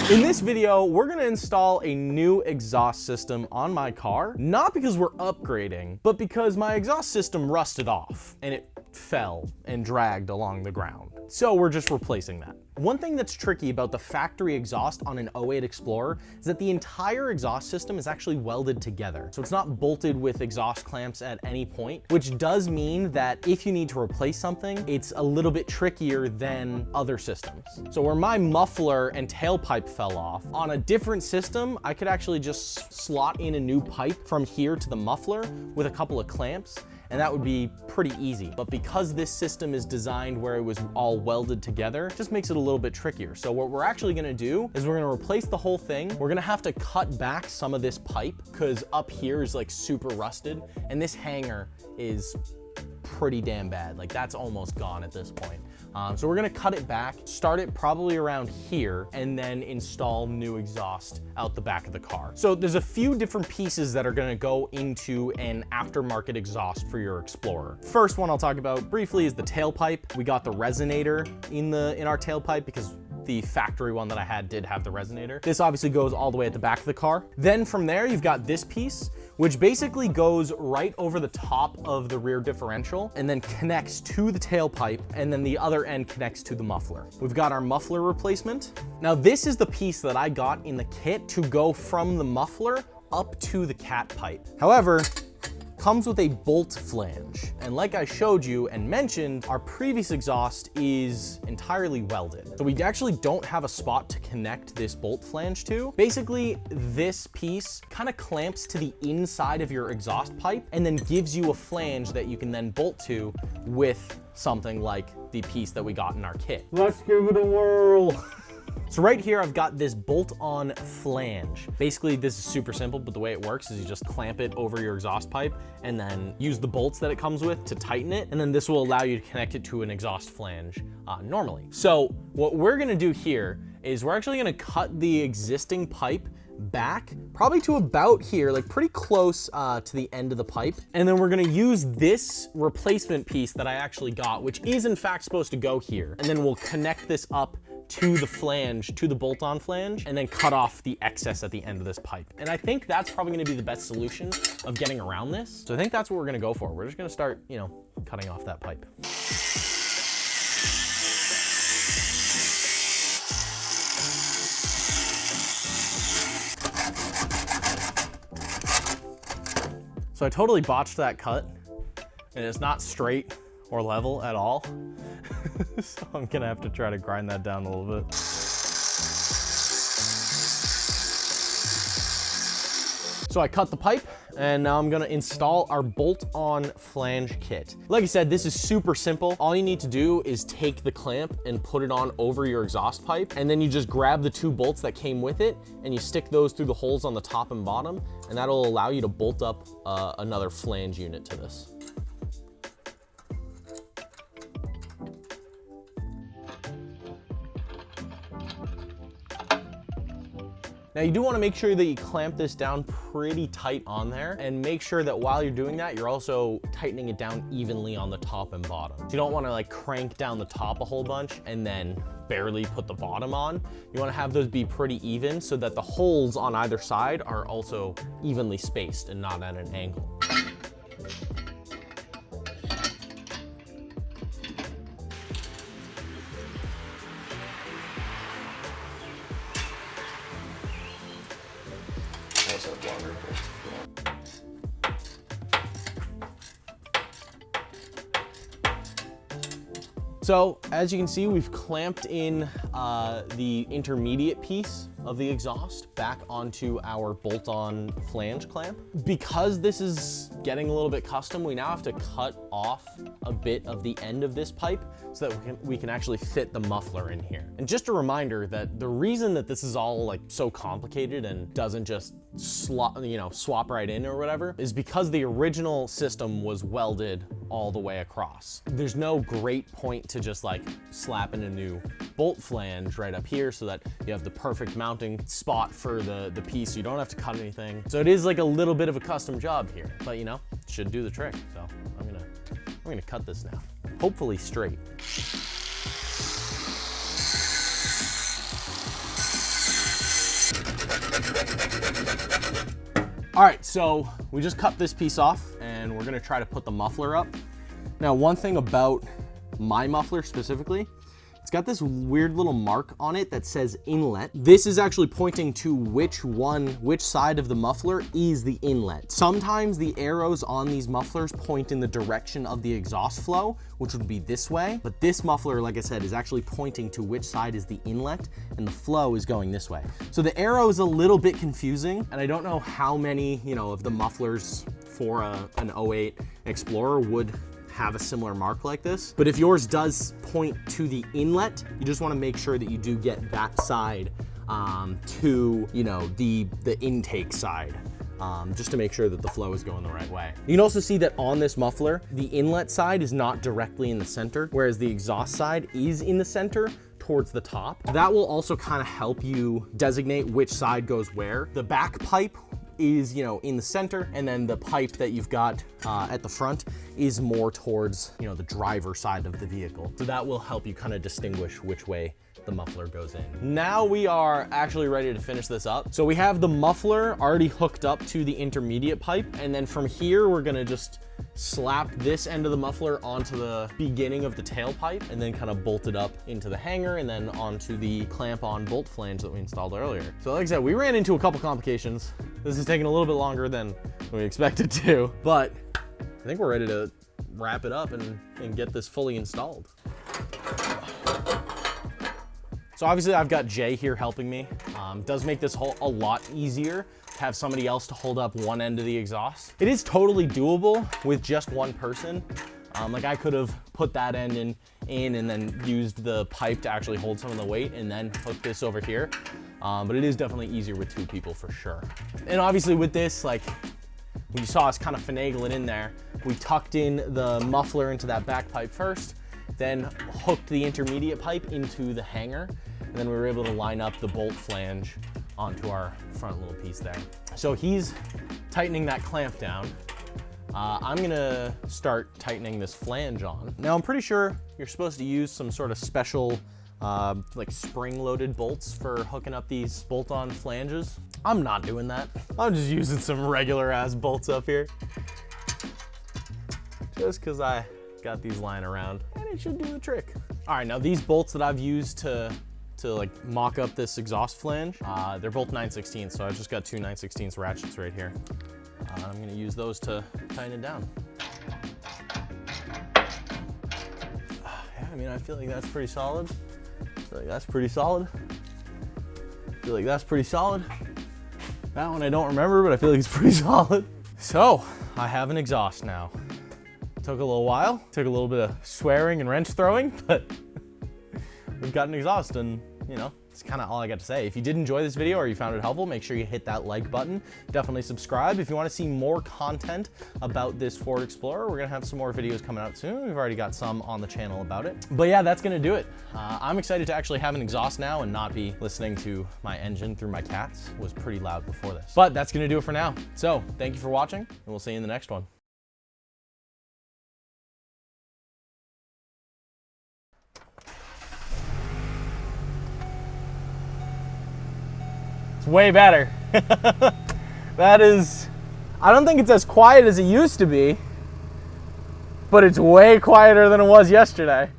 In this video, we're gonna install a new exhaust system on my car, not because we're upgrading, but because my exhaust system rusted off and it fell and dragged along the ground. So we're just replacing that. One thing that's tricky about the factory exhaust on an 08 Explorer is that the entire exhaust system is actually welded together. So it's not bolted with exhaust clamps at any point, which does mean that if you need to replace something, it's a little bit trickier than other systems. So where my muffler and tailpipe fell off, on a different system, I could actually just slot in a new pipe from here to the muffler with a couple of clamps, and that would be pretty easy. But because this system is designed where it was all welded together, it just makes it a little bit trickier. So what we're actually gonna do is we're gonna replace the whole thing. We're gonna have to cut back some of this pipe because up here is like super rusted, and this hanger is pretty damn bad. Like that's almost gone at this point. So we're gonna cut it back, start it probably around here, and then install new exhaust out the back of the car. So there's a few different pieces that are gonna go into an aftermarket exhaust for your Explorer. First one I'll talk about briefly is the tailpipe. We got the resonator in our tailpipe because the factory one that I had did have the resonator. This obviously goes all the way at the back of the car. Then from there, you've got this piece, which basically goes right over the top of the rear differential and then connects to the tailpipe, and then the other end connects to the muffler. We've got our muffler replacement. Now this is the piece that I got in the kit to go from the muffler up to the cat pipe. However, comes with a bolt flange. And like I showed you and mentioned, our previous exhaust is entirely welded. So we actually don't have a spot to connect this bolt flange to. Basically, this piece kind of clamps to the inside of your exhaust pipe and then gives you a flange that you can then bolt to with something like the piece that we got in our kit. Let's give it a whirl. So right here, I've got this bolt-on flange. Basically, this is super simple, but the way it works is you just clamp it over your exhaust pipe and then use the bolts that it comes with to tighten it. And then this will allow you to connect it to an exhaust flange normally. So what we're gonna do here is we're actually gonna cut the existing pipe back probably to about here, like pretty close to the end of the pipe. And then we're gonna use this replacement piece that I actually got, which is in fact supposed to go here. And then we'll connect this up to the flange, to the bolt-on flange, and then cut off the excess at the end of this pipe. And I think that's probably gonna be the best solution of getting around this. So I think that's what we're gonna go for. We're just gonna start, cutting off that pipe. So I totally botched that cut, and it's not straight or level at all. So I'm gonna have to try to grind that down a little bit. So I cut the pipe, and now I'm gonna install our bolt-on flange kit. Like I said, this is super simple. All you need to do is take the clamp and put it on over your exhaust pipe, and then you just grab the two bolts that came with it, and you stick those through the holes on the top and bottom, and that'll allow you to bolt up another flange unit to this. Now you do want to make sure that you clamp this down pretty tight on there, and make sure that while you're doing that, you're also tightening it down evenly on the top and bottom. So you don't want to like crank down the top a whole bunch and then barely put the bottom on. You want to have those be pretty even so that the holes on either side are also evenly spaced and not at an angle. So as you can see, we've clamped in the intermediate piece of the exhaust back onto our bolt-on flange clamp. Because this is getting a little bit custom, we now have to cut off a bit of the end of this pipe so that we can actually fit the muffler in here. And just a reminder that the reason that this is all like so complicated and doesn't just swap right in or whatever is because the original system was welded all the way across. There's no great point to just like slap in a new bolt flange right up here so that you have the perfect mounting spot for the piece, so you don't have to cut anything. So it is like a little bit of a custom job here, but it should do the trick. So I'm gonna cut this now, hopefully straight. All right, so we just cut this piece off and we're gonna try to put the muffler up. Now, one thing about my muffler specifically, it's got this weird little mark on it that says inlet. This is actually pointing to which side of the muffler is the inlet. Sometimes the arrows on these mufflers point in the direction of the exhaust flow, which would be this way. But this muffler, like I said, is actually pointing to which side is the inlet and the flow is going this way. So the arrow is a little bit confusing, and I don't know how many, of the mufflers for an 08 Explorer would have a similar mark like this. But if yours does point to the inlet, you just want to make sure that you do get that side to, the intake side, just to make sure that the flow is going the right way. You can also see that on this muffler, the inlet side is not directly in the center, whereas the exhaust side is in the center towards the top. That will also kind of help you designate which side goes where. The back pipe is, in the center, and then the pipe that you've got at the front is more towards, the driver side of the vehicle. So that will help you kind of distinguish which way the muffler goes in. Now we are actually ready to finish this up. So we have the muffler already hooked up to the intermediate pipe, and then from here, we're gonna just slap this end of the muffler onto the beginning of the tailpipe and then kind of bolt it up into the hanger and then onto the clamp-on bolt flange that we installed earlier. So like I said, we ran into a couple complications. This is taking a little bit longer than we expected to, but I think we're ready to wrap it up and get this fully installed. So obviously I've got Jay here helping me. Does make this a lot easier to have somebody else to hold up one end of the exhaust. It is totally doable with just one person. Like I could have put that end in and then used the pipe to actually hold some of the weight and then hook this over here. But it is definitely easier with two people for sure. And obviously with this, like you saw us kind of finagling in there, we tucked in the muffler into that back pipe first, then hooked the intermediate pipe into the hanger, and then we were able to line up the bolt flange onto our front little piece there. So he's tightening that clamp down. I'm gonna start tightening this flange on. Now I'm pretty sure you're supposed to use some sort of special like spring-loaded bolts for hooking up these bolt-on flanges. I'm not doing that. I'm just using some regular ass bolts up here. Just cause I got these lying around and it should do the trick. All right, now these bolts that I've used to like mock up this exhaust flange, they're both 9/16, so I've just got two 9/16 ratchets right here. I'm gonna use those to tighten it down. Yeah, I mean, I feel like that's pretty solid. I feel like that's pretty solid. I feel like that's pretty solid. That one I don't remember, but I feel like it's pretty solid. So, I have an exhaust now. Took a little while, took a little bit of swearing and wrench throwing, but we've got an exhaust and, it's kind of all I got to say. If you did enjoy this video or you found it helpful, make sure you hit that like button. Definitely subscribe. If you want to see more content about this Ford Explorer, we're going to have some more videos coming out soon. We've already got some on the channel about it. But yeah, that's going to do it. I'm excited to actually have an exhaust now and not be listening to my engine through my cats. It was pretty loud before this. But that's going to do it for now. So thank you for watching, and we'll see you in the next one. Way better. That is, I don't think it's as quiet as it used to be, but it's way quieter than it was yesterday.